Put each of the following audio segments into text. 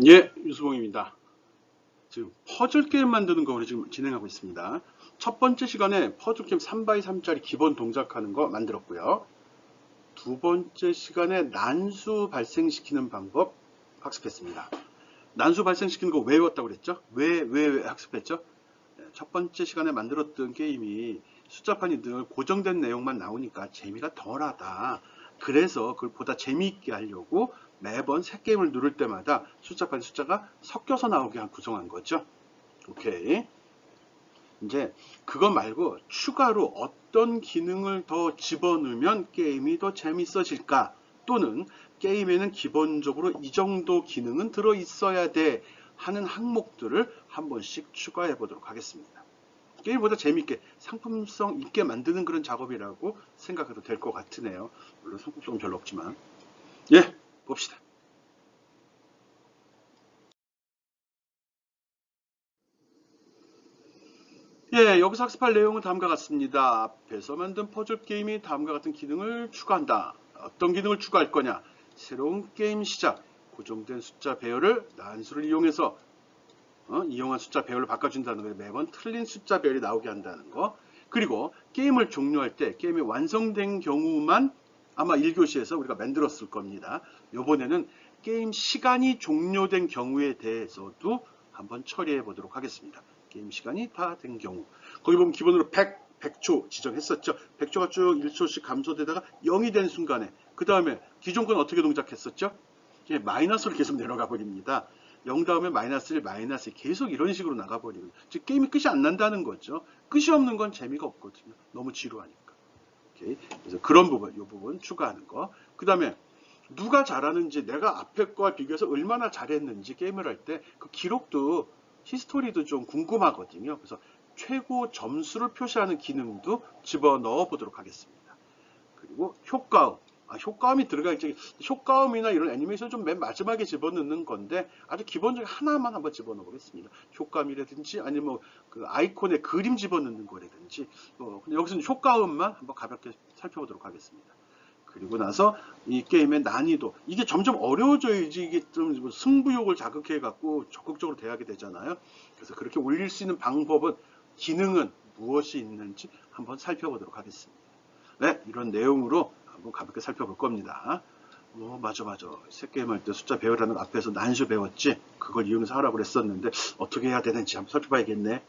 예, 유수봉입니다. 지금 퍼즐 게임 만드는 거 우리 지금 진행하고 있습니다. 첫 번째 시간에 퍼즐 게임 3x3짜리 기본 동작하는 거 만들었고요. 두 번째 시간에 난수 발생시키는 방법 학습했습니다. 난수 발생시키는 거 왜 외웠다고 그랬죠? 왜 학습했죠? 첫 번째 시간에 만들었던 게임이 숫자판이 늘 고정된 내용만 나오니까 재미가 덜하다. 그래서 그걸 보다 재미있게 하려고 매번 새 게임을 누를 때마다 숫자판 숫자가 섞여서 나오게 구성한 거죠. 오케이. 이제 그거 말고 추가로 어떤 기능을 더 집어넣으면 게임이 더 재밌어질까? 또는 게임에는 기본적으로 이 정도 기능은 들어 있어야 돼 하는 항목들을 한 번씩 추가해 보도록 하겠습니다. 게임보다 재밌게 상품성 있게 만드는 그런 작업이라고 생각해도 될 것 같으네요. 물론 상품성은 별로 없지만. 예, 봅시다. 예, 여기서 학습할 내용은 다음과 같습니다. 앞에서 만든 퍼즐 게임이 다음과 같은 기능을 추가한다. 어떤 기능을 추가할 거냐? 새로운 게임 시작. 고정된 숫자 배열을 난수를 이용해서 이용한 숫자 배열로 바꿔준다는 거예요. 매번 틀린 숫자 배열이 나오게 한다는 거. 그리고 게임을 종료할 때 게임이 완성된 경우만 아마 1교시에서 우리가 만들었을 겁니다. 이번에는 게임 시간이 종료된 경우에 대해서도 한번 처리해 보도록 하겠습니다. 게임 시간이 다 된 경우. 거기 보면 기본으로 100초 지정했었죠. 100초가 쭉 1초씩 감소되다가 0이 된 순간에 그 다음에 기존 건 어떻게 동작했었죠? 마이너스로 계속 내려가 버립니다. 0 다음에 마이너스 1, 마이너스 2 계속 이런 식으로 나가버리고 즉 게임이 끝이 안 난다는 거죠. 끝이 없는 건 재미가 없거든요. 너무 지루하니까. 오케이. 그래서 그런 부분, 이 부분 추가하는 거. 그 다음에 누가 잘하는지 내가 앞에 거와 비교해서 얼마나 잘했는지 게임을 할 때 그 기록도 히스토리도 좀 궁금하거든요. 그래서 최고 점수를 표시하는 기능도 집어넣어 보도록 하겠습니다. 그리고 효과음. 효과음이 들어가 있죠. 효과음이나 이런 애니메이션 좀 맨 마지막에 집어넣는 건데 아주 기본적인 하나만 한번 집어넣어 보겠습니다. 효과음이라든지 아니면 뭐그 아이콘에 그림 집어넣는 거라든지 여기서는 효과음만 한번 가볍게 살펴보도록 하겠습니다. 그리고 나서 이 게임의 난이도 이게 점점 어려워져야지 이게 좀 승부욕을 자극해 갖고 적극적으로 대하게 되잖아요. 그래서 그렇게 올릴 수 있는 방법은 기능은 무엇이 있는지 한번 살펴보도록 하겠습니다. 네, 이런 내용으로 한번 가볍게 살펴볼 겁니다. 맞아. 새 게임 할 때 숫자 배우라는 앞에서 난수 배웠지? 그걸 이용해서 하라고 그랬었는데 어떻게 해야 되는지 한번 살펴봐야겠네.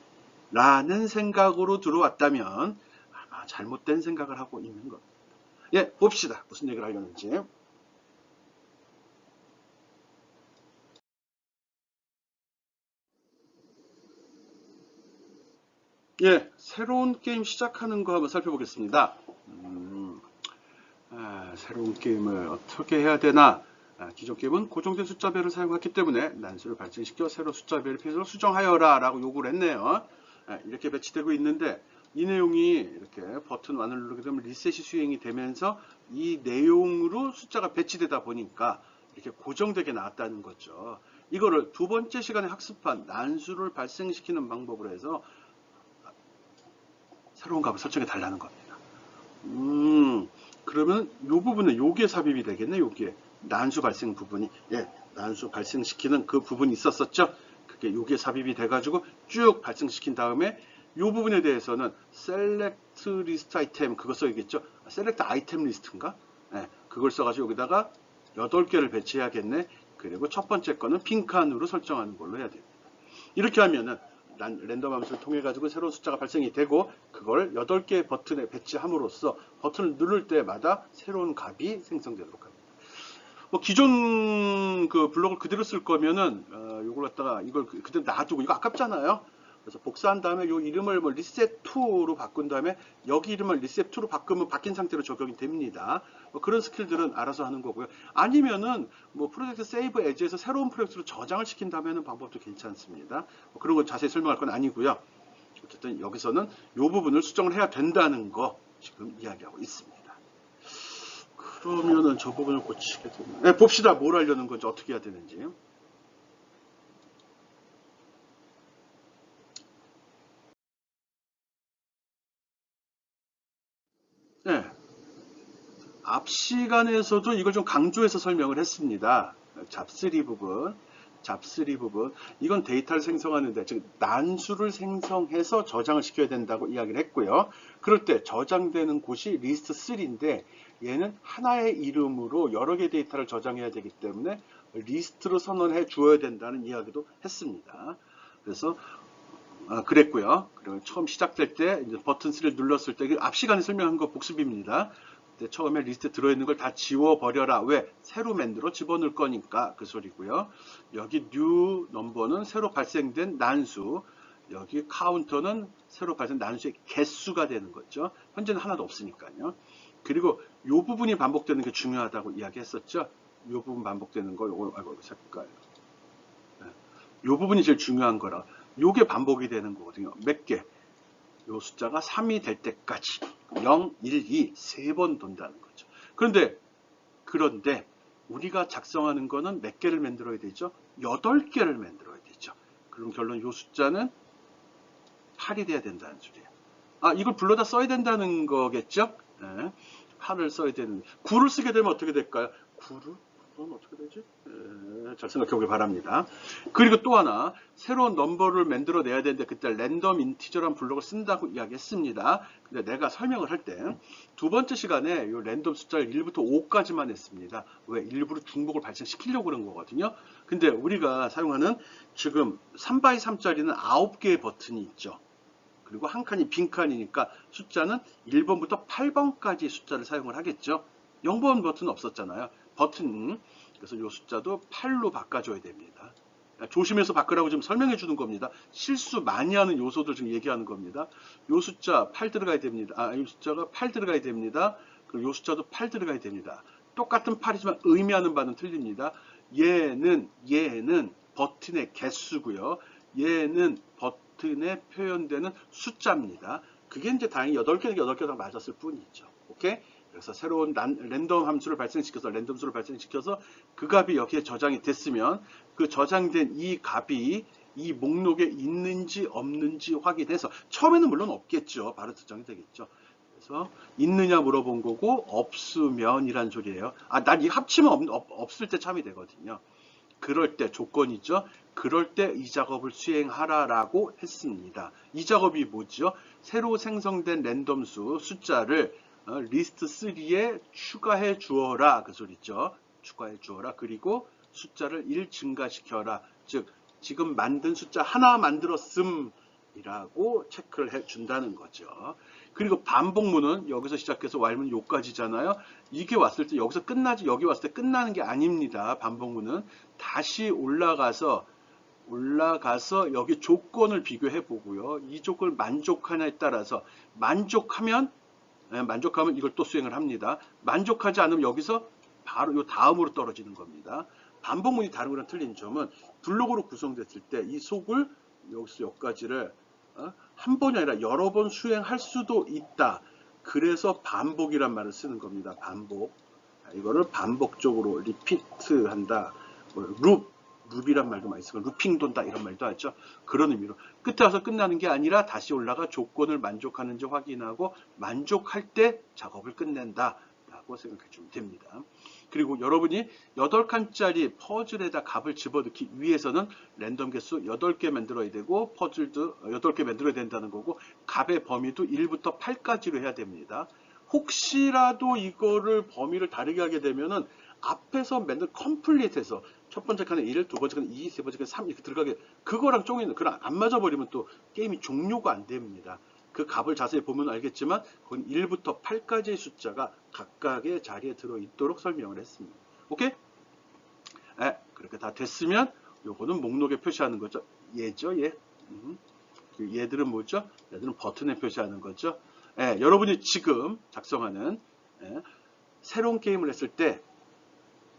라는 생각으로 들어왔다면 아마 잘못된 생각을 하고 있는 것. 예, 봅시다. 무슨 얘기를 하려는지. 예, 새로운 게임 시작하는 거 한번 살펴보겠습니다. 새로운 게임을 어떻게 해야 되나? 기존 게임은 고정된 숫자별을 사용했기 때문에 난수를 발생시켜 새로 숫자별의 필수를 수정하여라 라고 요구를 했네요. 이렇게 배치되고 있는데 이 내용이 이렇게 버튼 완을 누르게 되면 리셋이 수행이 되면서 이 내용으로 숫자가 배치되다 보니까 이렇게 고정되게 나왔다는 거죠. 이거를 두 번째 시간에 학습한 난수를 발생시키는 방법으로 해서 새로운 값을 설정해 달라는 겁니다. 그러면 이 부분은 요게 삽입이 되겠네. 요게 난수 발생 부분이 난수 발생시키는 그 부분이 있었었죠. 그게 요게 삽입이 돼가지고 쭉 발생시킨 다음에 요 부분에 대해서는 select list item 그거 써야겠죠. select item list인가? 그걸 써가지고 여기다가 8개를 배치해야겠네. 그리고 첫 번째 거는 빈칸으로 설정하는 걸로 해야 됩니다. 이렇게 하면은 랜덤 함수를 통해 가지고 새로운 숫자가 발생이 되고 그걸 8개의 버튼에 배치함으로써 버튼을 누를 때마다 새로운 값이 생성되도록 합니다. 뭐 기존 그 블록을 그대로 쓸 거면은 이걸 갖다가 이걸 그대로 놔두고 이거 아깝잖아요. 그래서 복사한 다음에 이 이름을 뭐 리셋2로 바꾼 다음에 여기 이름을 리셋2로 바꾸면 바뀐 상태로 적용이 됩니다. 뭐 그런 스킬들은 알아서 하는 거고요. 아니면은 뭐 프로젝트 세이브 에지에서 새로운 프로젝트로 저장을 시킨다면 하는 방법도 괜찮습니다. 뭐 그런 거 자세히 설명할 건 아니고요. 어쨌든 여기서는 이 부분을 수정을 해야 된다는 거 지금 이야기하고 있습니다. 그러면은 저 부분을 고치게 되면 봅시다. 뭘 하려는 건지 어떻게 해야 되는지. 네, 앞 시간에서도 이걸 좀 강조해서 설명을 했습니다. 잡쓰리 부분. 잡3 부분, 이건 데이터를 생성하는데, 즉 난수를 생성해서 저장을 시켜야 된다고 이야기를 했고요. 그럴 때 저장되는 곳이 리스트 3인데 얘는 하나의 이름으로 여러 개의 데이터를 저장해야 되기 때문에 리스트로 선언해 주어야 된다는 이야기도 했습니다. 그래서 그랬고요. 그리고 처음 시작될 때 이제 버튼 3를 눌렀을 때 앞 시간에 설명한 거 복습입니다. 처음에 리스트에 들어있는 걸 다 지워버려라. 왜? 새로 만들어 집어넣을 거니까 그 소리고요. 여기 new 넘버는 새로 발생된 난수, 여기 카운터는 새로 발생된 난수의 개수가 되는 거죠. 현재는 하나도 없으니까요. 그리고 이 부분이 반복되는 게 중요하다고 이야기했었죠. 이 부분 반복되는 거, 요거 아이고 색깔. 이 부분이 제일 중요한 거라. 요게 반복이 되는 거거든요. 몇 개? 요 숫자가 3이 될 때까지 0, 1, 2 세 번 돈다는 거죠. 그런데 우리가 작성하는 거는 몇 개를 만들어야 되죠? 8개를 만들어야 되죠. 그럼 결론 요 숫자는 8이 돼야 된다는 소리예요. 이걸 불러다 써야 된다는 거겠죠? 네. 8을 써야 되는. 9를 쓰게 되면 어떻게 될까요? 9를? 그건 어떻게 되지? 잘 생각해 보길 바랍니다. 그리고 또 하나, 새로운 넘버를 만들어내야 되는데 그때 랜덤 인티저라는 블록을 쓴다고 이야기했습니다. 근데 내가 설명을 할 때 두 번째 시간에 이 랜덤 숫자를 1부터 5까지만 했습니다. 왜? 일부러 중복을 발생시키려고 그런 거거든요. 근데 우리가 사용하는 지금 3x3짜리는 9개의 버튼이 있죠. 그리고 한 칸이 빈 칸이니까 숫자는 1번부터 8번까지 숫자를 사용을 하겠죠. 0번 버튼은 없었잖아요. 버튼, 그래서 이 숫자도 8로 바꿔줘야 됩니다. 조심해서 바꾸라고 지금 설명해 주는 겁니다. 실수 많이 하는 요소들 지금 얘기하는 겁니다. 이 숫자 8 들어가야 됩니다. 이 숫자가 8 들어가야 됩니다. 그리고 이 숫자도 8 들어가야 됩니다. 똑같은 8이지만 의미하는 바는 틀립니다. 얘는 버튼의 개수고요. 얘는 버튼에 표현되는 숫자입니다. 그게 이제 다행히 8개, 8개 다 맞았을 뿐이죠. 오케이? 그래서 새로운 랜덤 함수를 발생시켜서 랜덤 수를 발생시켜서 그 값이 여기에 저장이 됐으면 그 저장된 이 값이 이 목록에 있는지 없는지 확인해서 처음에는 물론 없겠죠. 바로 저장이 되겠죠. 그래서 있느냐 물어본 거고 없으면이란 소리예요. 난 이 합치면 없을 때 참이 되거든요. 그럴 때 조건이죠. 그럴 때 이 작업을 수행하라라고 했습니다. 이 작업이 뭐죠? 새로 생성된 랜덤수 숫자를 리스트 3에 추가해 주어라 그 소리죠. 추가해 주어라. 그리고 숫자를 1 증가시켜라. 즉 지금 만든 숫자 하나 만들었음 이라고 체크를 해 준다는 거죠. 그리고 반복문은 여기서 시작해서 while문 요까지잖아요. 이게 왔을 때 여기서 끝나지 여기 왔을 때 끝나는 게 아닙니다. 반복문은 다시 올라가서 여기 조건을 비교해 보고요. 이 조건을 만족하냐에 따라서 만족하면 이걸 또 수행을 합니다. 만족하지 않으면 여기서 바로 요 다음으로 떨어지는 겁니다. 반복문이 다른 거랑 틀린 점은 블록으로 구성됐을 때 이 속을 여기서 여기까지를 한 번이 아니라 여러 번 수행할 수도 있다. 그래서 반복이란 말을 쓰는 겁니다. 반복. 이거를 반복적으로 리피트 한다. 룹이란 말도 많이 쓰고 루핑 돈다 이런 말도 하죠. 그런 의미로 끝에 와서 끝나는 게 아니라 다시 올라가 조건을 만족하는지 확인하고 만족할 때 작업을 끝낸다 라고 생각해 주면 됩니다. 그리고 여러분이 8칸짜리 퍼즐에다 값을 집어넣기 위해서는 랜덤 개수 8개 만들어야 되고 퍼즐도 8개 만들어야 된다는 거고 값의 범위도 1부터 8까지로 해야 됩니다. 혹시라도 이거를 범위를 다르게 하게 되면은 앞에서 맨날 컴플릿해서 첫 번째 칸에 1, 두 번째 칸에 2, 세 번째 칸에 3 이렇게 들어가게 그거랑 쫑이는 그랑 안 맞아버리면 또 게임이 종료가 안 됩니다. 그 값을 자세히 보면 알겠지만 그건 1부터 8까지의 숫자가 각각의 자리에 들어있도록 설명을 했습니다. 오케이? 그렇게 다 됐으면 요거는 목록에 표시하는 거죠. 얘죠, 얘. 얘들은 뭐죠? 얘들은 버튼에 표시하는 거죠. 여러분이 지금 작성하는 새로운 게임을 했을 때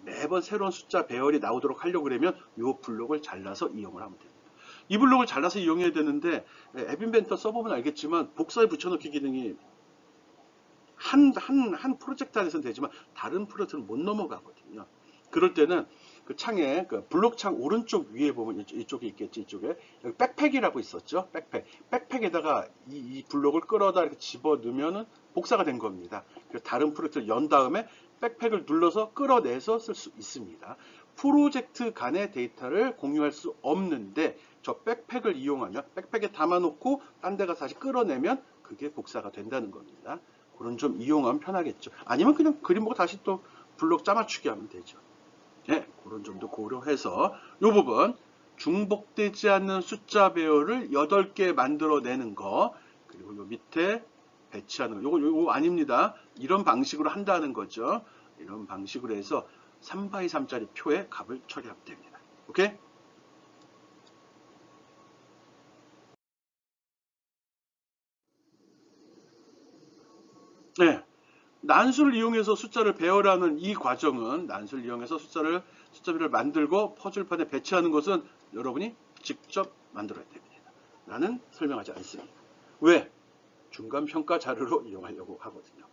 매번 새로운 숫자 배열이 나오도록 하려고 그러면 이 블록을 잘라서 이용을 하면 됩니다. 이 블록을 잘라서 이용해야 되는데 앱 인벤터 써보면 알겠지만 복사에 붙여넣기 기능이 한 프로젝트 안에서는 되지만 다른 프로젝트는 못 넘어가거든요. 그럴 때는 그 창에 그 블록 창 오른쪽 위에 보면 이쪽에 있겠지. 이쪽에 여기 백팩이라고 있었죠. 백팩에다가 이 블록을 끌어다 이렇게 집어 넣으면은 복사가 된 겁니다. 그래서 다른 프로젝트를 연 다음에 백팩을 눌러서 끌어내서 쓸 수 있습니다. 프로젝트 간의 데이터를 공유할 수 없는데 저 백팩을 이용하면 백팩에 담아놓고 딴 데 가서 다시 끌어내면 그게 복사가 된다는 겁니다. 그런 점 이용하면 편하겠죠. 아니면 그냥 그림 보고 다시 또 블록 짜맞추기 하면 되죠. 네, 그런 점도 고려해서 이 부분 중복되지 않는 숫자 배열을 8개 만들어내는 거, 그리고 요 밑에 배치하는 거, 요거 아닙니다. 이런 방식으로 한다는 거죠. 이런 방식으로 해서 3x3짜리 표에 값을 처리하면 됩니다. 오케이? 네. 난수를 이용해서 숫자를 배열하는 이 과정은 난수를 이용해서 숫자별을 만들고 퍼즐판에 배치하는 것은 여러분이 직접 만들어야 됩니다. 나는 설명하지 않습니다. 왜? 중간평가 자료로 이용하려고 하거든요.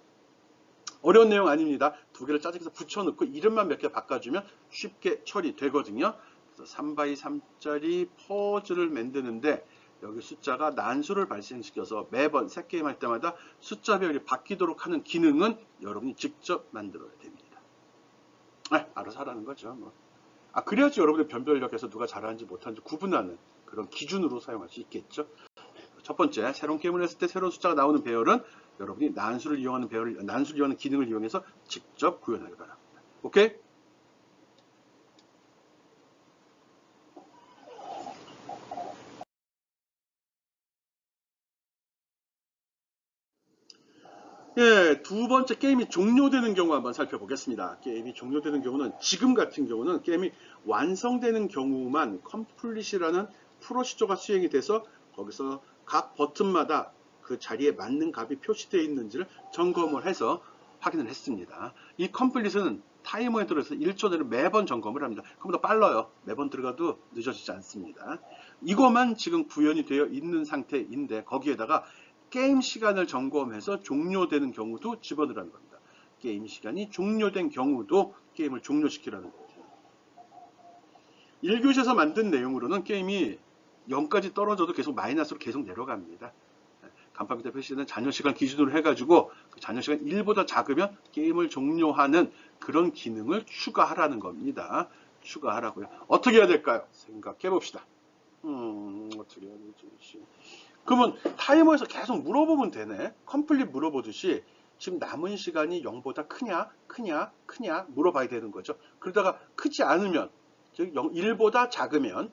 어려운 내용 아닙니다. 두 개를 짜증해서 붙여넣고 이름만 몇 개 바꿔주면 쉽게 처리되거든요. 그래서 3x3짜리 퍼즐을 만드는데 여기 숫자가 난수를 발생시켜서 매번 새 게임 할 때마다 숫자별이 바뀌도록 하는 기능은 여러분이 직접 만들어야 됩니다. 알아서 하라는 거죠. 뭐. 그래야지 여러분의 변별력에서 누가 잘하는지 못하는지 구분하는 그런 기준으로 사용할 수 있겠죠. 첫 번째, 새로운 게임을 했을 때 새로운 숫자가 나오는 배열은 여러분이 난수를 이용하는 기능을 이용해서 직접 구현하기 바랍니다. 오케이? 예, 두 번째 게임이 종료되는 경우 한번 살펴보겠습니다. 게임이 종료되는 경우는 지금 같은 경우는 게임이 완성되는 경우만 컴플릿이라는 프로시저가 수행이 돼서 거기서 각 버튼마다 그 자리에 맞는 값이 표시되어 있는지를 점검을 해서 확인을 했습니다. 이 컴플릿은 타이머에 들어서 1초 내로 매번 점검을 합니다. 그보다 빨라요. 매번 들어가도 늦어지지 않습니다. 이것만 지금 구현이 되어 있는 상태인데 거기에다가 게임 시간을 점검해서 종료되는 경우도 집어넣으라는 겁니다. 게임 시간이 종료된 경우도 게임을 종료시키라는 거죠. 1교시에서 만든 내용으로는 게임이 0까지 떨어져도 계속 마이너스로 계속 내려갑니다. 간판 밑에 표시는 잔여시간 기준으로 해가지고 그 잔여시간 1보다 작으면 게임을 종료하는 그런 기능을 추가하라는 겁니다. 추가하라고요. 어떻게 해야 될까요? 생각해 봅시다. 어떻게 해야 되지? 그러면 타이머에서 계속 물어보면 되네. 컴플릿 물어보듯이 지금 남은 시간이 0보다 크냐 물어봐야 되는 거죠. 그러다가 크지 않으면 즉 1보다 작으면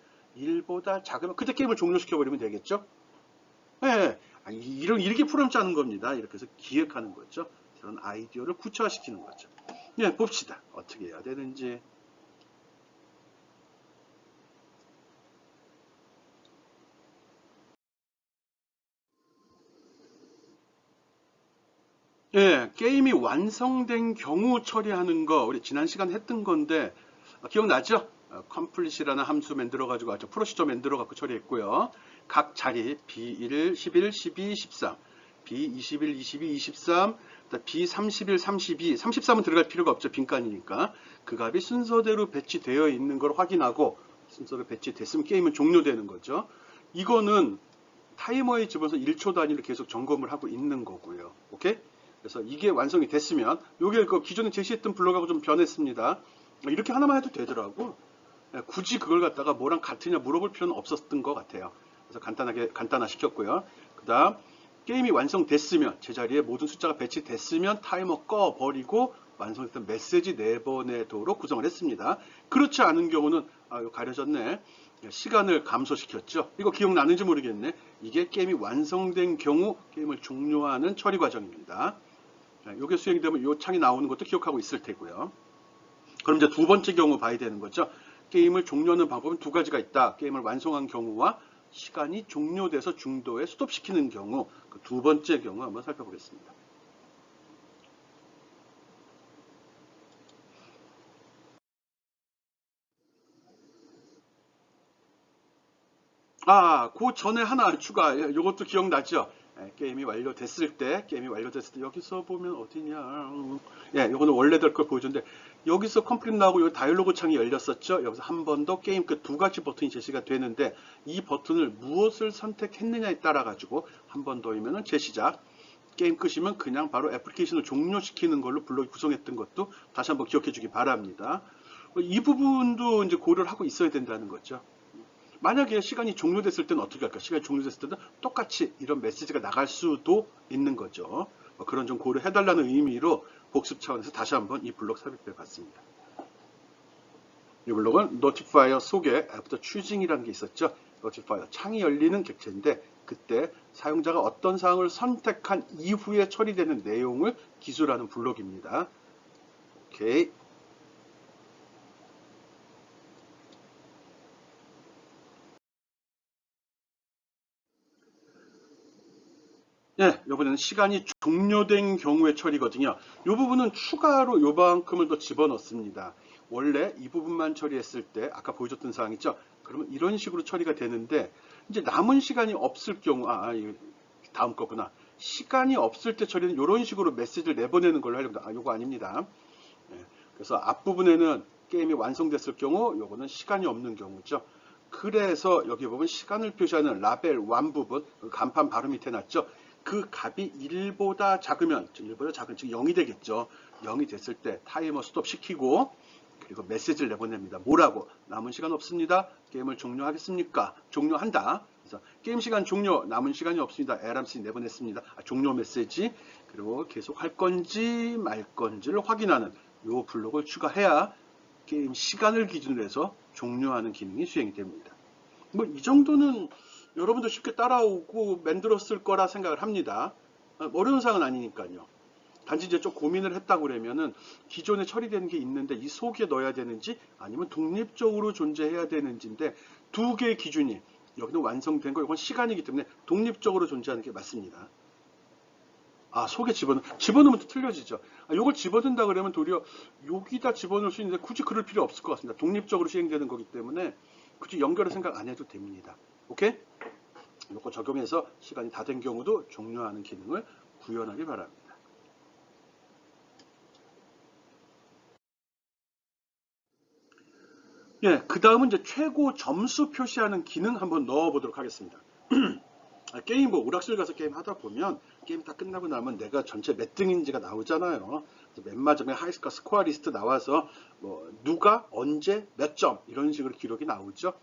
그때 게임을 종료시켜버리면 되겠죠. 네, 이렇게 프로그램 짜는 겁니다. 이렇게 해서 기획하는 거죠. 그런 아이디어를 구체화시키는 거죠. 네, 봅시다. 어떻게 해야 되는지. 예, 게임이 완성된 경우 처리하는 거 우리 지난 시간 했던 건데 기억나죠? 컴플릿이라는 함수 만들어가지고 프로시저 만들어갖고 처리했고요. 각 자리 B1, 11, 12, 13, B21, 22, 23, B31, 32, 33은 들어갈 필요가 없죠. 빈칸이니까. 그 값이 순서대로 배치되어 있는 걸 확인하고 순서로 배치됐으면 게임은 종료되는 거죠. 이거는 타이머에 집어서 1초 단위로 계속 점검을 하고 있는 거고요. 오케이? 그래서 이게 완성이 됐으면 요게 그 기존에 제시했던 블록하고 좀 변했습니다. 이렇게 하나만 해도 되더라고. 굳이 그걸 갖다가 뭐랑 같으냐 물어볼 필요는 없었던 것 같아요. 그래서 간단화 시켰고요. 그 다음 게임이 완성됐으면 제자리에 모든 숫자가 배치됐으면 타이머 꺼버리고 완성됐던 메시지 내보내도록 구성을 했습니다. 그렇지 않은 경우는 이거 가려졌네. 시간을 감소시켰죠. 이거 기억나는지 모르겠네. 이게 게임이 완성된 경우 게임을 종료하는 처리 과정입니다. 이게 수행이 되면 이 창이 나오는 것도 기억하고 있을 테고요. 그럼 이제 두 번째 경우 봐야 되는 거죠. 게임을 종료하는 방법은 두 가지가 있다. 게임을 완성한 경우와 시간이 종료돼서 중도에 스톱시키는 경우, 그 두 번째 경우 한번 살펴보겠습니다. 그 전에 하나 추가. 이것도 기억나죠? 게임이 완료됐을 때 여기서 보면 어디냐? 이거는 원래대로 걸 보여주는데 여기서 컴플릿 나오고 여기 다이얼로그 창이 열렸었죠. 여기서 한 번 더 게임 끝 두 가지 버튼이 제시가 되는데 이 버튼을 무엇을 선택했느냐에 따라 가지고 한 번 더이면은 재시작. 게임 끝이면 그냥 바로 애플리케이션을 종료시키는 걸로 블록이 구성했던 것도 다시 한번 기억해 주기 바랍니다. 이 부분도 이제 고려를 하고 있어야 된다는 거죠. 만약에 시간이 종료됐을 때는 어떻게 할까? 시간이 종료됐을 때는 똑같이 이런 메시지가 나갈 수도 있는 거죠. 그런 좀 고려해달라는 의미로 복습 차원에서 다시 한번 이 블록 삽입해 봤습니다. 이 블록은 notifier 속에 after choosing이라는 게 있었죠. notifier 창이 열리는 객체인데 그때 사용자가 어떤 사항을 선택한 이후에 처리되는 내용을 기술하는 블록입니다. 오케이. 예, 이번에는 시간이 종료된 경우의 처리거든요. 이 부분은 추가로 요만큼을 더 집어넣습니다. 원래 이 부분만 처리했을 때 아까 보여줬던 사항 있죠? 그러면 이런 식으로 처리가 되는데 이제 남은 시간이 없을 경우 다음 거구나. 시간이 없을 때 처리는 이런 식으로 메시지를 내보내는 걸로 하려고 합니다. 요거 아닙니다. 예, 그래서 앞부분에는 게임이 완성됐을 경우 요거는 시간이 없는 경우죠. 그래서 여기 보면 시간을 표시하는 라벨 1 부분 간판 바로 밑에 놨죠. 그 값이 1보다 작으면 즉 0이 되겠죠. 0이 됐을 때 타이머 스톱 시키고 그리고 메시지를 내보냅니다. 뭐라고? 남은 시간 없습니다. 게임을 종료하겠습니까? 종료한다. 그래서 게임 시간 종료, 남은 시간이 없습니다. 에람씨 내보냈습니다. 종료 메시지. 그리고 계속 할 건지 말 건지를 확인하는 이 블록을 추가해야 게임 시간을 기준으로 해서 종료하는 기능이 수행이 됩니다. 뭐 이 정도는 여러분도 쉽게 따라오고 만들었을 거라 생각을 합니다. 어려운 사항은 아니니까요. 단지 이제 좀 고민을 했다고 그러면은 기존에 처리되는 게 있는데 이 속에 넣어야 되는지 아니면 독립적으로 존재해야 되는지인데 두 개의 기준이 여기는 완성된 거 이건 시간이기 때문에 독립적으로 존재하는 게 맞습니다. 속에 집어넣으면 또 틀려지죠. 이걸 집어넣는다 그러면 도리어 여기다 집어넣을 수 있는데 굳이 그럴 필요 없을 것 같습니다. 독립적으로 시행되는 거기 때문에 굳이 연결을 생각 안 해도 됩니다. 오케이? 이거 적용해서 시간이 다 된 경우도 종료하는 기능을 구현하기 바랍니다. 예, 그 다음은 이제 최고 점수 표시하는 기능 한번 넣어보도록 하겠습니다. 게임 오락실 가서 게임 하다 보면 게임 다 끝나고 나면 내가 전체 몇 등인지가 나오잖아요. 맨 마지막에 하이스코어 스코어 리스트 나와서 뭐 누가 언제 몇 점 이런 식으로 기록이 나오죠.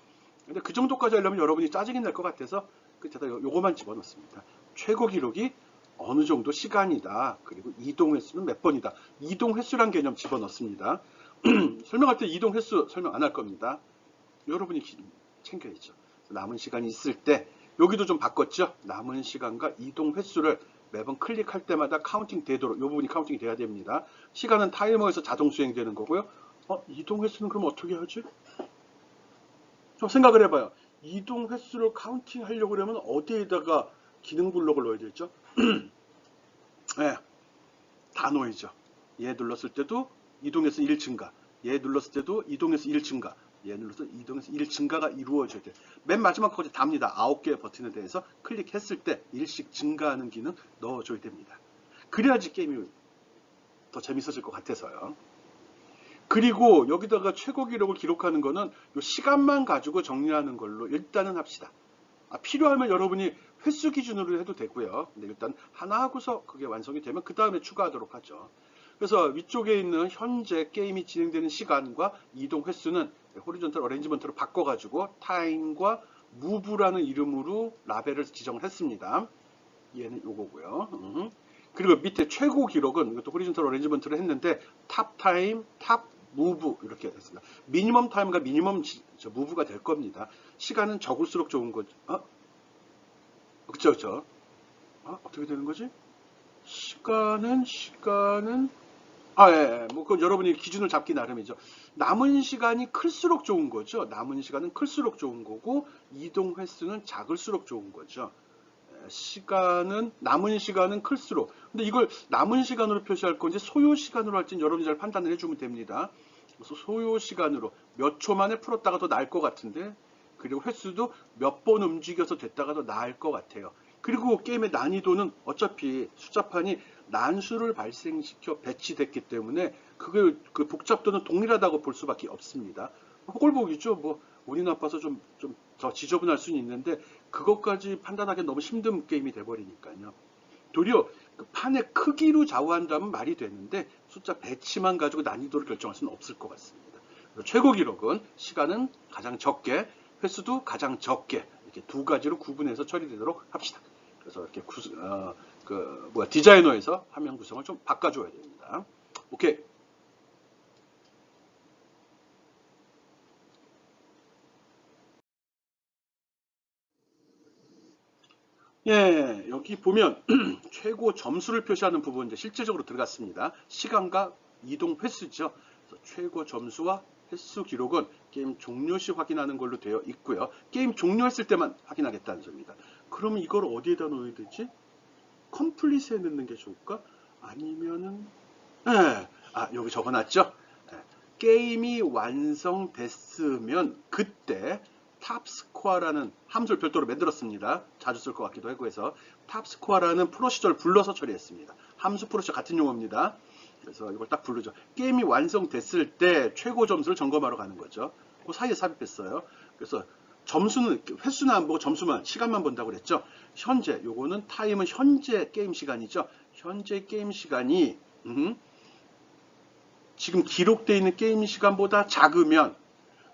근데 그 정도까지 하려면 여러분이 짜증이 날 것 같아서 끝에다 요거만 집어넣습니다. 최고 기록이 어느 정도 시간이다. 그리고 이동 횟수는 몇 번이다. 이동 횟수란 개념 집어넣습니다. 설명할 때 이동 횟수 설명 안 할 겁니다. 여러분이 챙겨야죠. 남은 시간이 있을 때 여기도 좀 바꿨죠. 남은 시간과 이동 횟수를 매번 클릭할 때마다 카운팅 되도록 이 부분이 카운팅이 돼야 됩니다. 시간은 타이머에서 자동 수행되는 거고요. 이동 횟수는 그럼 어떻게 하지? 좀 생각을 해봐요. 이동 횟수를 카운팅 하려고 그러면 어디에다가 기능 블록을 넣어야 되죠? 네, 다 넣어야죠. 얘 눌렀을 때도 이동해서 1 증가, 얘 눌렀을 때도 이동해서 1 증가, 얘 눌러서 이동해서 1 증가가 이루어져야 돼요. 맨 마지막까지 답니다. 9개의 버튼에 대해서 클릭했을 때 1씩 증가하는 기능 넣어줘야 됩니다. 그래야지 게임이 더 재밌어질 것 같아서요. 그리고 여기다가 최고 기록을 기록하는 거는 요 시간만 가지고 정리하는 걸로 일단은 합시다. 필요하면 여러분이 횟수 기준으로 해도 되고요. 근데 일단 하나 하고서 그게 완성이 되면 그 다음에 추가하도록 하죠. 그래서 위쪽에 있는 현재 게임이 진행되는 시간과 이동 횟수는 호리존탈 어레인지먼트로 바꿔가지고 타임과 무브라는 이름으로 라벨을 지정을 했습니다. 얘는 요거고요. 그리고 밑에 최고 기록은 이것도 호리존탈 어레인지먼트를 했는데 탑 타임, 탑 무브 이렇게 했습니다. 미니멈 타임과 미니멈 무브가 될 겁니다. 시간은 적을수록 좋은 거죠. 그쵸. 어떻게 되는 거지? 시간은 그건 여러분이 기준을 잡기 나름이죠. 남은 시간이 클수록 좋은 거죠. 남은 시간은 클수록 좋은 거고 이동 횟수는 작을수록 좋은 거죠. 남은 시간은 클수록. 근데 이걸 남은 시간으로 표시할 건지 소요 시간으로 할지는 여러분이 잘 판단을 해주면 됩니다. 그래서 소요 시간으로 몇 초 만에 풀었다가 더 나을 것 같은데 그리고 횟수도 몇 번 움직여서 됐다가 더 나을 것 같아요. 그리고 게임의 난이도는 어차피 숫자판이 난수를 발생시켜 배치됐기 때문에 그 복잡도는 동일하다고 볼 수밖에 없습니다. 호골복이죠. 뭐 운이 나빠서 좀 더 지저분할 수는 있는데 그것까지 판단하기 너무 힘든 게임이 돼버리니까요. 도리어 그 판의 크기로 좌우한다면 말이 되는데 숫자 배치만 가지고 난이도를 결정할 수는 없을 것 같습니다. 최고 기록은 시간은 가장 적게, 횟수도 가장 적게 이렇게 두 가지로 구분해서 처리되도록 합시다. 그래서 이렇게 디자이너에서 화면 구성을 좀 바꿔줘야 됩니다. 오케이. 예, 여기 보면 최고 점수를 표시하는 부분 이제 실제적으로 들어갔습니다. 시간과 이동 횟수죠. 그래서 최고 점수와 횟수 기록은 게임 종료 시 확인하는 걸로 되어 있고요. 게임 종료했을 때만 확인하겠다는 소리입니다. 그러면 이걸 어디에다 넣어야 되지? 컴플릿에 넣는 게 좋을까? 아니면은 여기 적어놨죠? 예, 게임이 완성됐으면 그때 탑스코어라는 함수를 별도로 만들었습니다. 자주 쓸 것 같기도 하고 해서 탑스코어라는 프로시저를 불러서 처리했습니다. 함수 프로시저 같은 용어입니다. 그래서 이걸 딱 부르죠. 게임이 완성됐을 때 최고 점수를 점검하러 가는 거죠. 그 사이에 삽입했어요. 그래서 점수는 횟수는 안 보고 점수만 시간만 본다고 그랬죠. 현재 요거는 타임은 현재 게임 시간이죠. 현재 게임 시간이 지금 기록되어 있는 게임 시간보다 작으면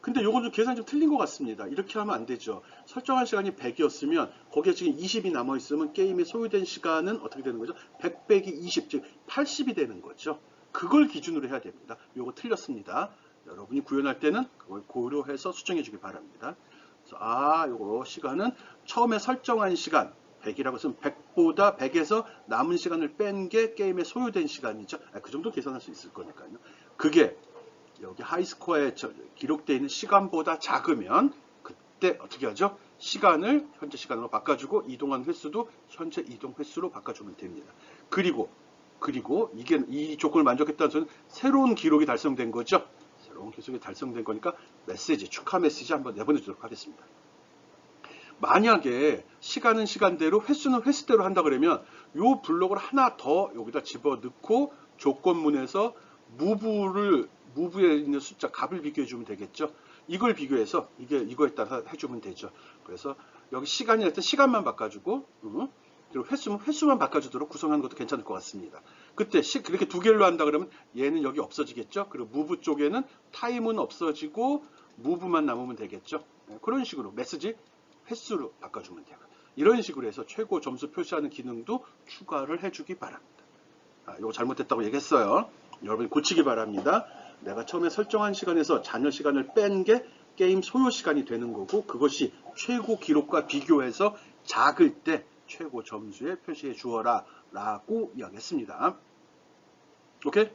근데 요건 좀 계산이 좀 틀린 것 같습니다. 이렇게 하면 안 되죠. 설정한 시간이 100이었으면 거기에 지금 20이 남아있으면 게임에 소요된 시간은 어떻게 되는 거죠? 100 빼기 20, 즉 80이 되는 거죠. 그걸 기준으로 해야 됩니다. 요거 틀렸습니다. 여러분이 구현할 때는 그걸 고려해서 수정해 주기 바랍니다. 그래서 요거 시간은 처음에 설정한 시간 100이라고 했으면 100보다 100에서 남은 시간을 뺀 게 게임에 소요된 시간이죠. 그 정도 계산할 수 있을 거니까요. 그게 여기 하이스코어에 기록되어 있는 시간보다 작으면 그때 어떻게 하죠? 시간을 현재 시간으로 바꿔주고 이동한 횟수도 현재 이동 횟수로 바꿔주면 됩니다. 그리고 이게 이 조건을 만족했다는 소리는 새로운 기록이 달성된 거죠. 새로운 기록이 달성된 거니까 메시지, 축하 메시지 한번 내보내주도록 하겠습니다. 만약에 시간은 시간대로 횟수는 횟수대로 한다 그러면 요 블록을 하나 더 여기다 집어넣고 조건문에서 무브에 있는 숫자 값을 비교해 주면 되겠죠. 이걸 비교해서 이거에 따라 해주면 되죠. 그래서 여기 시간이 할 때 시간만 바꿔주고 그리고 횟수만 바꿔주도록 구성하는 것도 괜찮을 것 같습니다. 그때 그렇게 두 개로 한다 그러면 얘는 여기 없어지겠죠. 그리고 무브 쪽에는 타임은 없어지고 무브만 남으면 되겠죠. 그런 식으로 메시지 횟수로 바꿔주면 돼요. 이런 식으로 해서 최고 점수 표시하는 기능도 추가를 해주기 바랍니다. 이거 잘못됐다고 얘기했어요. 여러분 고치기 바랍니다. 내가 처음에 설정한 시간에서 잔여 시간을 뺀 게 게임 소요 시간이 되는 거고 그것이 최고 기록과 비교해서 작을 때 최고 점수에 표시해 주어라 라고 이야기했습니다. 오케이?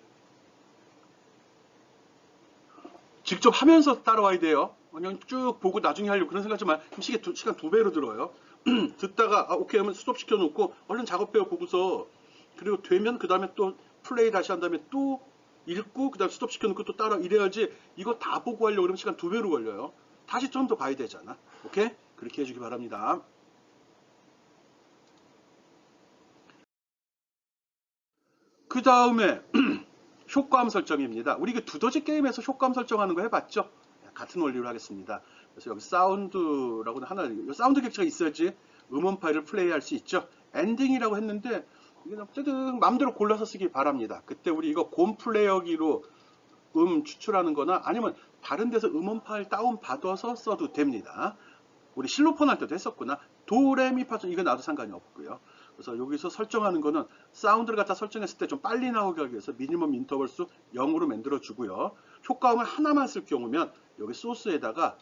직접 하면서 따라와야 돼요. 그냥 쭉 보고 나중에 하려고 그런 생각하지 마. 그럼 시간 2배로 들어요. 듣다가 오케이 하면 스톱 시켜놓고 얼른 작업해요 보고서 그리고 되면 그 다음에 또 플레이 다시 한 다음에 또 읽고 그 다음에 스톱 시켜놓고 또 따라 이래야지 이거 다 보고 하려고 그러면 시간 2배로 걸려요. 다시 좀 더 봐야 되잖아. 오케이? 그렇게 해주기 바랍니다. 그 다음에 효과음 설정입니다. 우리 두더지 게임에서 효과음 설정하는 거 해봤죠? 같은 원리로 하겠습니다. 그래서 여기 사운드라고 하나, 사운드 객체가 있어야지 음원 파일을 플레이할 수 있죠. 엔딩이라고 했는데 이게 어쨌든 마음대로 골라서 쓰기 바랍니다. 그때 우리 이거 곰 플레이어기로 추출하는 거나 아니면 다른 데서 음원 파일 다운 받아서 써도 됩니다. 우리 실로폰 할 때도 했었구나. 도레미파솔 이거 나도 상관이 없고요. 그래서 여기서 설정하는 거는 사운드를 갖다 설정했을 때 좀 빨리 나오게 하기 위해서 미니멈 인터벌 수 0으로 만들어 주고요. 효과음을 하나만 쓸 경우면 여기 소스에다가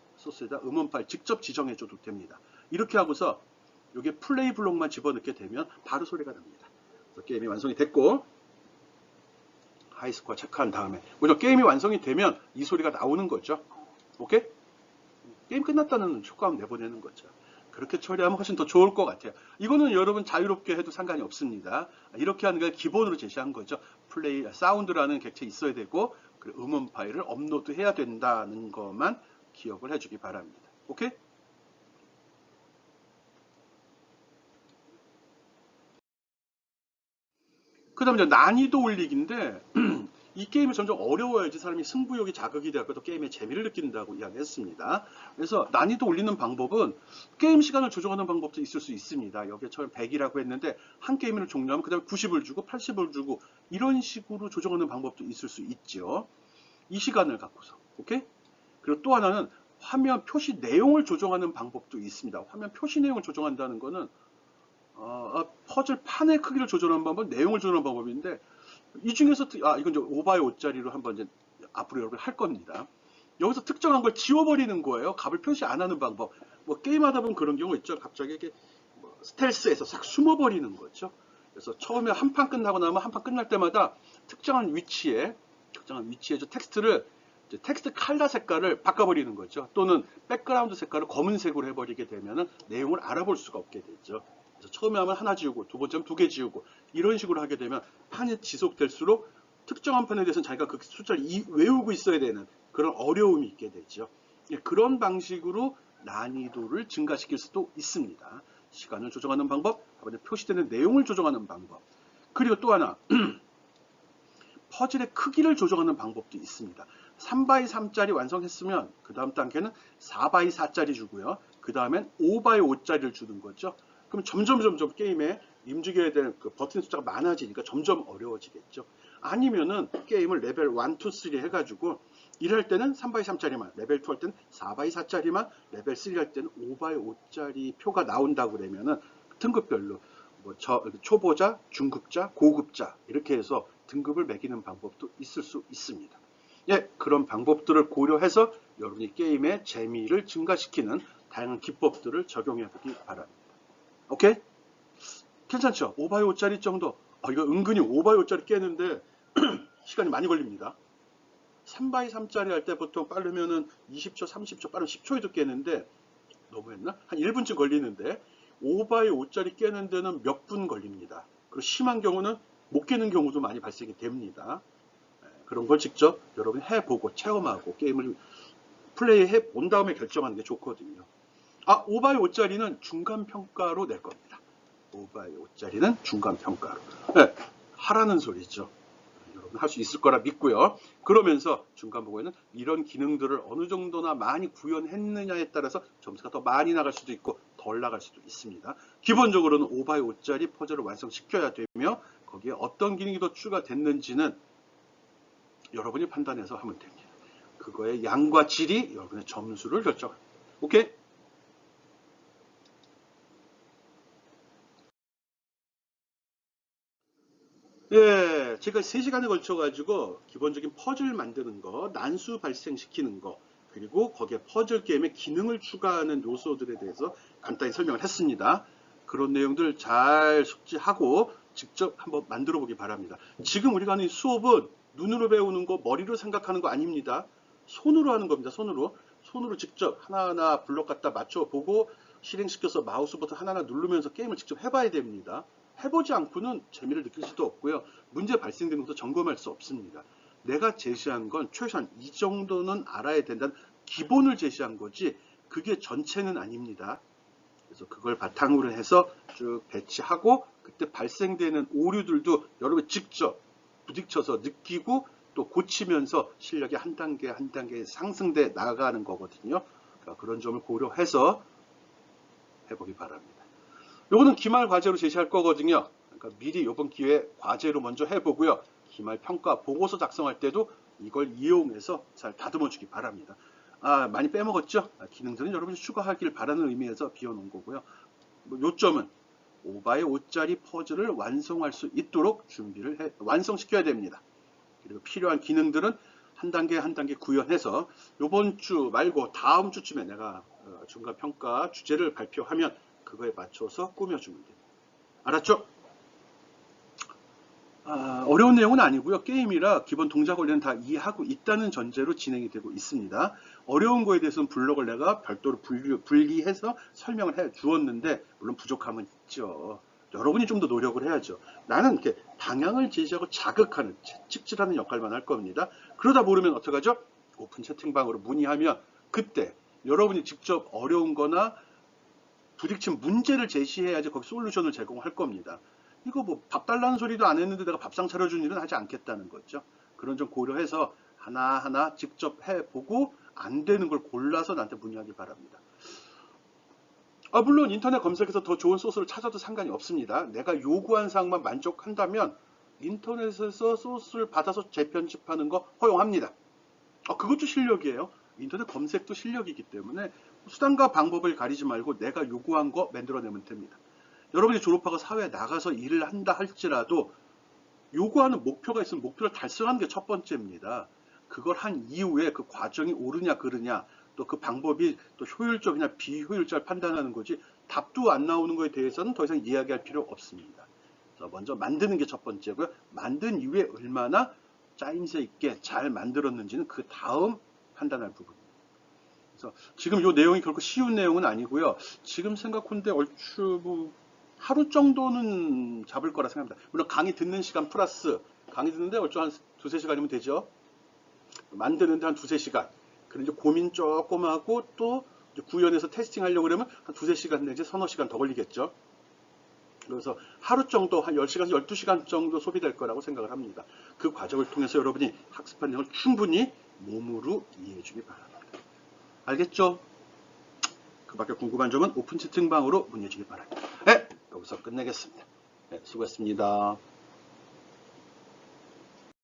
음원 파일 직접 지정해 줘도 됩니다. 이렇게 하고서 여기 플레이 블록만 집어넣게 되면 바로 소리가 납니다. 그래서 게임이 완성이 됐고 하이스코어 체크한 다음에 먼저 게임이 완성이 되면 이 소리가 나오는 거죠. 오케이? 게임 끝났다는 효과음 내보내는 거죠. 그렇게 처리하면 훨씬 더 좋을 것 같아요. 이거는 여러분 자유롭게 해도 상관이 없습니다. 이렇게 하는 걸 기본으로 제시한 거죠. 사운드라는 객체 있어야 되고 그리고 음원 파일을 업로드해야 된다는 것만 기억을 해주기 바랍니다. 오케이? 그 다음에 난이도 올리기인데 이 게임이 점점 어려워야지 사람이 승부욕이 자극이 되고 또 게임의 재미를 느낀다고 이야기했습니다. 그래서 난이도 올리는 방법은 게임 시간을 조정하는 방법도 있을 수 있습니다. 여기에 처음 100이라고 했는데 한 게임을 종료하면 그 다음에 90을 주고 80을 주고 이런 식으로 조정하는 방법도 있을 수 있죠. 이 시간을 갖고서. 오케이? 그리고 또 하나는 화면 표시 내용을 조정하는 방법도 있습니다. 화면 표시 내용을 조정한다는 거는 퍼즐 판의 크기를 조절하는 방법, 내용을 조절하는 방법인데 이 중에서 이건 이제 5x5짜리로 한번 이제 앞으로 여러분 할 겁니다. 여기서 특정한 걸 지워버리는 거예요. 값을 표시 안 하는 방법. 뭐 게임하다 보면 그런 경우 있죠. 갑자기 이렇게 뭐 스텔스에서 싹 숨어버리는 거죠. 그래서 처음에 한 판 끝나고 나면 한 판 끝날 때마다 특정한 위치에 저 텍스트를 텍스트 칼라 색깔을 바꿔버리는 거죠. 또는 백그라운드 색깔을 검은색으로 해버리게 되면 내용을 알아볼 수가 없게 되죠. 그래서 처음에 하면 하나 지우고 두 번째는 두 개 지우고 이런 식으로 하게 되면 판이 지속될수록 특정한 판에 대해서는 자기가 그 숫자를 외우고 있어야 되는 그런 어려움이 있게 되죠. 그런 방식으로 난이도를 증가시킬 수도 있습니다. 시간을 조정하는 방법, 표시되는 내용을 조정하는 방법. 그리고 또 하나 퍼즐의 크기를 조정하는 방법도 있습니다. 3x3짜리 완성했으면 그 다음 단계는 4x4짜리 주고요. 그 다음엔 5x5짜리를 주는 거죠. 그럼 점점 게임에 움직여야 되는 그 버튼 숫자가 많아지니까 점점 어려워지겠죠. 아니면은 게임을 레벨 1, 2, 3 해가지고 1할 때는 3x3짜리만, 레벨 2 할 때는 4x4짜리만, 레벨 3 할 때는 5x5짜리 표가 나온다고 그러면은 등급별로 뭐 초보자, 중급자, 고급자 이렇게 해서 등급을 매기는 방법도 있을 수 있습니다. 예, 그런 방법들을 고려해서 여러분이 게임의 재미를 증가시키는 다양한 기법들을 적용해 보기 바랍니다. 오케이? 괜찮죠? 5x5짜리 정도. 이거 은근히 5x5짜리 깨는데 시간이 많이 걸립니다. 3x3짜리 할 때 보통 빠르면은 20초, 30초, 빠르면 10초에도 깨는데 너무했나? 한 1분쯤 걸리는데 5x5짜리 깨는 데는 몇 분 걸립니다. 그리고 심한 경우는 못 깨는 경우도 많이 발생이 됩니다. 그런 걸 직접 여러분 해보고 체험하고 게임을 플레이해 본 다음에 결정하는 게 좋거든요. 5x5짜리는 중간평가로 낼 겁니다. 5x5짜리는 중간평가로. 네, 하라는 소리죠. 여러분 할 수 있을 거라 믿고요. 그러면서 중간 보고에는 이런 기능들을 어느 정도나 많이 구현했느냐에 따라서 점수가 더 많이 나갈 수도 있고 덜 나갈 수도 있습니다. 기본적으로는 5x5짜리 퍼즐을 완성시켜야 되며 거기에 어떤 기능이 더 추가됐는지는 여러분이 판단해서 하면 됩니다. 그거의 양과 질이 여러분의 점수를 결정합니다. 오케이? 예, 제가 3시간에 걸쳐가지고 기본적인 퍼즐 만드는 거, 난수 발생시키는 거, 그리고 거기에 퍼즐 게임의 기능을 추가하는 요소들에 대해서 간단히 설명을 했습니다. 그런 내용들 잘 숙지하고 직접 한번 만들어 보기 바랍니다. 지금 우리가 하는 수업은 눈으로 배우는 거, 머리로 생각하는 거 아닙니다. 손으로 하는 겁니다. 손으로 직접 하나하나 블록 갖다 맞춰보고 실행시켜서 마우스 버튼 하나하나 누르면서 게임을 직접 해봐야 됩니다. 해보지 않고는 재미를 느낄 수도 없고요. 문제 발생되는 것도 점검할 수 없습니다. 내가 제시한 건 최소한 이 정도는 알아야 된다는 기본을 제시한 거지 그게 전체는 아닙니다. 그래서 그걸 바탕으로 해서 쭉 배치하고 그때 발생되는 오류들도 여러분 직접 부딪혀서 느끼고 또 고치면서 실력이 한 단계 한 단계 상승돼 나가는 거거든요. 그러니까 그런 점을 고려해서 해보기 바랍니다. 요거는 기말 과제로 제시할 거거든요. 그러니까 미리 이번 기회에 과제로 먼저 해보고요. 기말 평가 보고서 작성할 때도 이걸 이용해서 잘 다듬어 주기 바랍니다. 많이 빼먹었죠? 기능들은 여러분이 추가하길 바라는 의미에서 비워놓은 거고요. 요점은 5x5짜리 퍼즐을 완성할 수 있도록 완성시켜야 됩니다. 그리고 필요한 기능들은 한 단계 한 단계 구현해서 이번 주 말고 다음 주쯤에 내가 중간평가 주제를 발표하면 그거에 맞춰서 꾸며주면 됩니다. 알았죠? 어려운 내용은 아니고요. 게임이라 기본 동작 원리는 다 이해하고 있다는 전제로 진행이 되고 있습니다. 어려운 거에 대해서는 블록을 내가 별도로 분리해서 설명을 해 주었는데 물론 부족함은 있죠. 여러분이 좀 더 노력을 해야죠. 나는 이렇게 방향을 제시하고 자극하는, 찍찍하는 역할만 할 겁니다. 그러다 모르면 어떡하죠? 오픈 채팅방으로 문의하면 그때 여러분이 직접 어려운 거나 부딪힌 문제를 제시해야지 거기 솔루션을 제공할 겁니다. 이거 뭐 밥 달라는 소리도 안 했는데 내가 밥상 차려준 일은 하지 않겠다는 거죠. 그런 점 고려해서 하나하나 직접 해보고 안 되는 걸 골라서 나한테 문의하기 바랍니다. 물론 인터넷 검색해서 더 좋은 소스를 찾아도 상관이 없습니다. 내가 요구한 사항만 만족한다면 인터넷에서 소스를 받아서 재편집하는 거 허용합니다. 그것도 실력이에요. 인터넷 검색도 실력이기 때문에 수단과 방법을 가리지 말고 내가 요구한 거 만들어내면 됩니다. 여러분이 졸업하고 사회에 나가서 일을 한다 할지라도 요구하는 목표가 있으면 목표를 달성하는 게 첫 번째입니다. 그걸 한 이후에 그 과정이 옳으냐 그르냐 또 그 방법이 또 효율적이냐 비효율적을 판단하는 거지 답도 안 나오는 거에 대해서는 더 이상 이야기할 필요 없습니다. 그래서 먼저 만드는 게 첫 번째고요. 만든 이후에 얼마나 짜임새 있게 잘 만들었는지는 그 다음 판단할 부분입니다. 그래서 지금 이 내용이 결코 쉬운 내용은 아니고요. 지금 생각한데 얼추 뭐 하루 정도는 잡을 거라 생각합니다. 물론 강의 듣는 시간 플러스 강의 듣는데 얼추 한 두세 시간이면 되죠. 만드는데 한 두세 시간. 그리고 이제 고민 조금 하고 또 구현해서 테스팅 하려고 그러면 한 두세 시간 내지 서너 시간 더 걸리겠죠. 그래서 하루 정도 한 10시간에서 12시간 정도 소비될 거라고 생각을 합니다. 그 과정을 통해서 여러분이 학습한 내용을 충분히 몸으로 이해해 주기 바랍니다. 알겠죠? 그 밖에 궁금한 점은 오픈 채팅방으로 문의해 주기 바랍니다. 네, 여기서 끝내겠습니다. 네, 수고했습니다.